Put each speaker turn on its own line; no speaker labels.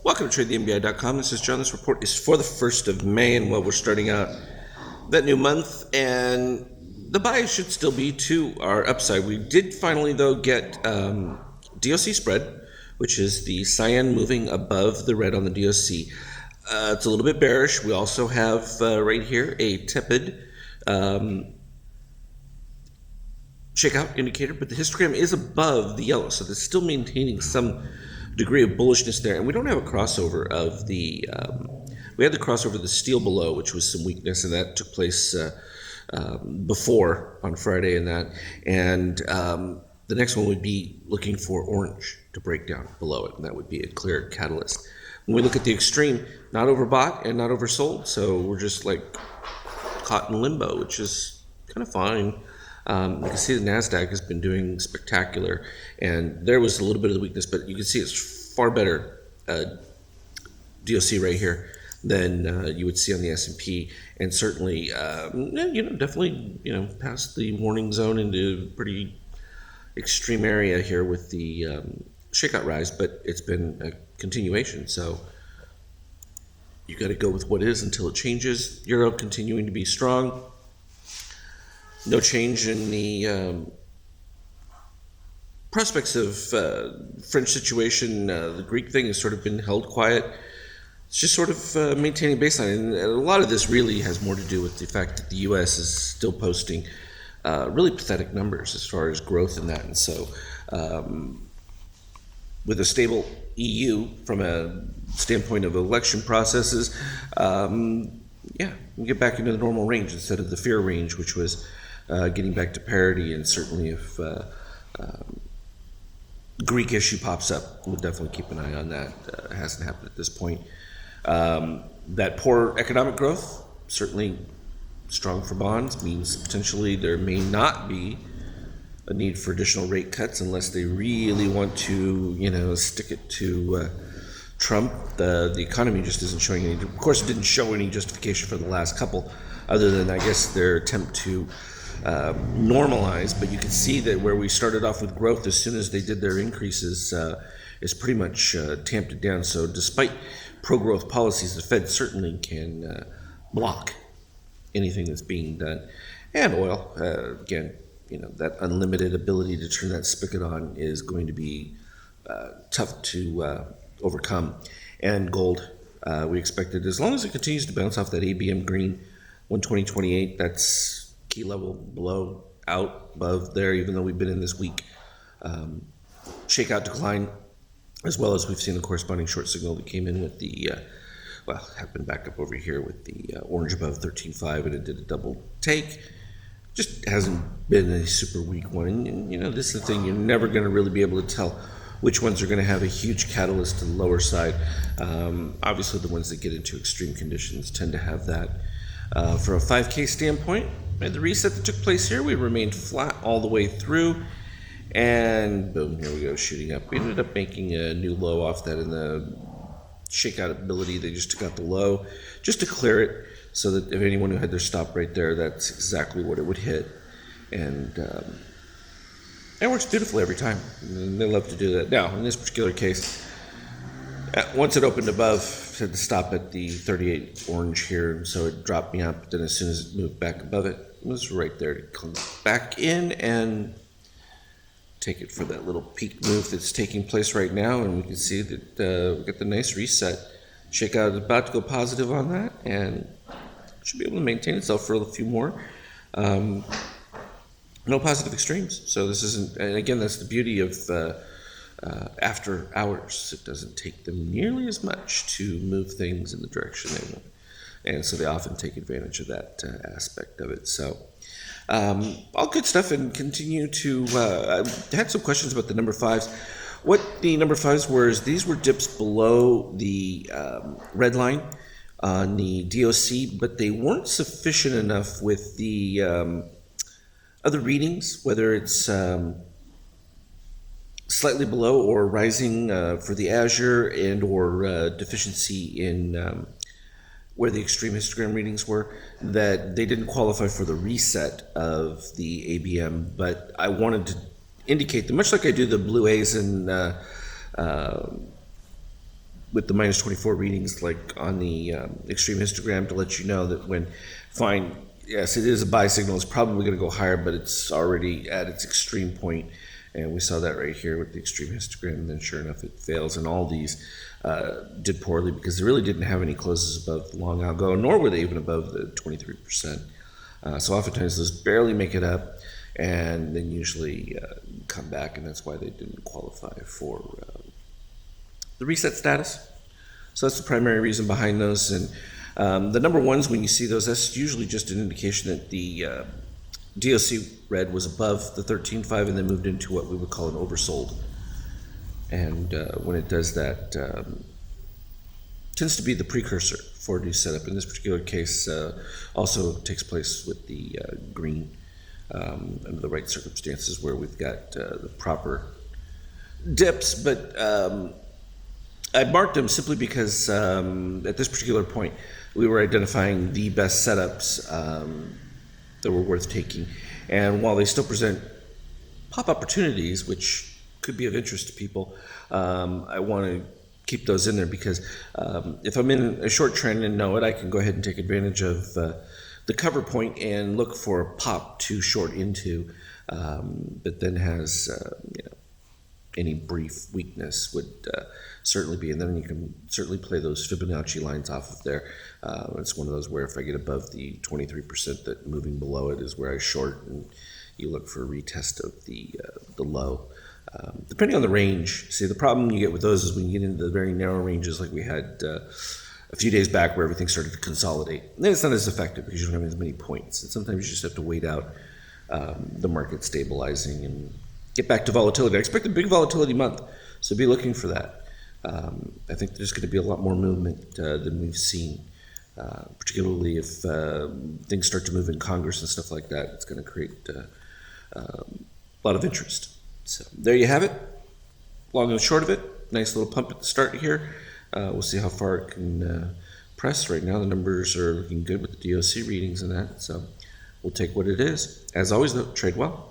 Welcome to TradeTheMBI.com. This is John. This report is for the 1st of May, and we're starting out that new month, and the bias should still be to our upside. We did finally, though, get DOC spread, which is the cyan moving above the red on the DOC. It's a little bit bearish. We also have right here a tepid shakeout indicator, but the histogram is above the yellow, so it's still maintaining some degree of bullishness there. And we don't have a crossover of the we had the crossover of the steel below, which was some weakness, and that took place before on Friday and the next one would be looking for orange to break down below it, and that would be a clear catalyst. When we look at the extreme, not overbought and not oversold, so we're just like caught in limbo, which is kind of fine. You can see the NASDAQ has been doing spectacular, and there was a little bit of the weakness, but you can see it's far better DOC right here than you would see on the S&P, and certainly, definitely, past the warning zone into pretty extreme area here with the shakeout rise, but it's been a continuation, so you got to go with what is until it changes. Euro continuing to be strong. No change in the prospects of French situation. The Greek thing has sort of been held quiet. It's just sort of maintaining baseline. And a lot of this really has more to do with the fact that the U.S. is still posting really pathetic numbers as far as growth in that. And so with a stable EU from a standpoint of election processes, we get back into the normal range instead of the fear range, which was getting back to parity. And certainly if Greek issue pops up, we'll definitely keep an eye on that. It hasn't happened at this point. That poor economic growth, certainly strong for bonds, means potentially there may not be a need for additional rate cuts unless they really want to, stick it to Trump. The economy just isn't showing any, of course it didn't show any justification for the last couple, other than I guess their attempt to normalize, but you can see that where we started off with growth, as soon as they did their increases, is pretty much tamped it down. So despite pro-growth policies, the Fed certainly can block anything that's being done. And oil, again, that unlimited ability to turn that spigot on is going to be tough to overcome. And gold, we expected, as long as it continues to bounce off that ABM green 120.28, that's key level below, out, above there, even though we've been in this weak shakeout decline, as well as we've seen the corresponding short signal that came in with the, happened back up over here with the orange above 13.5, and it did a double take. Just hasn't been a super weak one. And this is the thing, you're never going to really be able to tell which ones are going to have a huge catalyst to the lower side. Obviously, the ones that get into extreme conditions tend to have that. For a 5K standpoint, the reset that took place here, we remained flat all the way through, and boom, here we go, shooting up. We ended up making a new low off that in the shakeout ability. They just took out the low just to clear it, so that if anyone who had their stop right there, that's exactly what it would hit. And it works beautifully every time. And they love to do that. Now, in this particular case, once it opened above, had to stop at the 38 orange here, so it dropped me up. Then as soon as it moved back above it, it was right there to come back in and take it for that little peak move that's taking place right now. And we can see that we got the nice reset. Shakeout is about to go positive on that, and should be able to maintain itself for a few more. No positive extremes. So this isn't, and again, that's the beauty of after hours. It doesn't take them nearly as much to move things in the direction they want. And so they often take advantage of that aspect of it. So all good stuff, and continue to, I had some questions about the number fives. What the number fives were is these were dips below the red line on the DOC, but they weren't sufficient enough with the other readings, whether it's slightly below or rising for the Azure, and or deficiency in where the extreme histogram readings were, that they didn't qualify for the reset of the ABM. But I wanted to indicate that, much like I do the blue A's and with the minus 24 readings, like on the extreme histogram, to let you know that when fine, yes, it is a buy signal. It's probably going to go higher, but it's already at its extreme point. And we saw that right here with the extreme histogram. And then sure enough, it fails. And all these did poorly because they really didn't have any closes above the long algo, nor were they even above the 23%. So oftentimes those barely make it up and then usually come back. And that's why they didn't qualify for the reset status. So that's the primary reason behind those. And the number ones, when you see those, that's usually just an indication that the DOC red was above the 13.5 and then moved into what we would call an oversold. And when it does that, tends to be the precursor for a new setup. In this particular case, also takes place with the green under the right circumstances where we've got the proper dips, but I marked them simply because at this particular point we were identifying the best setups that were worth taking, and while they still present pop opportunities which could be of interest to people, I want to keep those in there because if I'm in a short trend and know it, I can go ahead and take advantage of the cover point and look for a pop to short into, but then has any brief weakness would certainly be, and then you can certainly play those Fibonacci lines off of there. It's one of those where if I get above the 23%, that moving below it is where I short, and you look for a retest of the low. Depending on the range, see the problem you get with those is when you get into the very narrow ranges like we had a few days back where everything started to consolidate. And then it's not as effective because you don't have as many points. And sometimes you just have to wait out the market stabilizing and get back to volatility. I expect a big volatility month, so be looking for that. I think there's going to be a lot more movement than we've seen, particularly if things start to move in Congress and stuff like that. It's going to create a lot of interest. So there you have it, long and short of it. Nice little pump at the start here. We'll see how far it can press. Right now the numbers are looking good with the DOC readings and that, so we'll take what it is. As always though, trade well.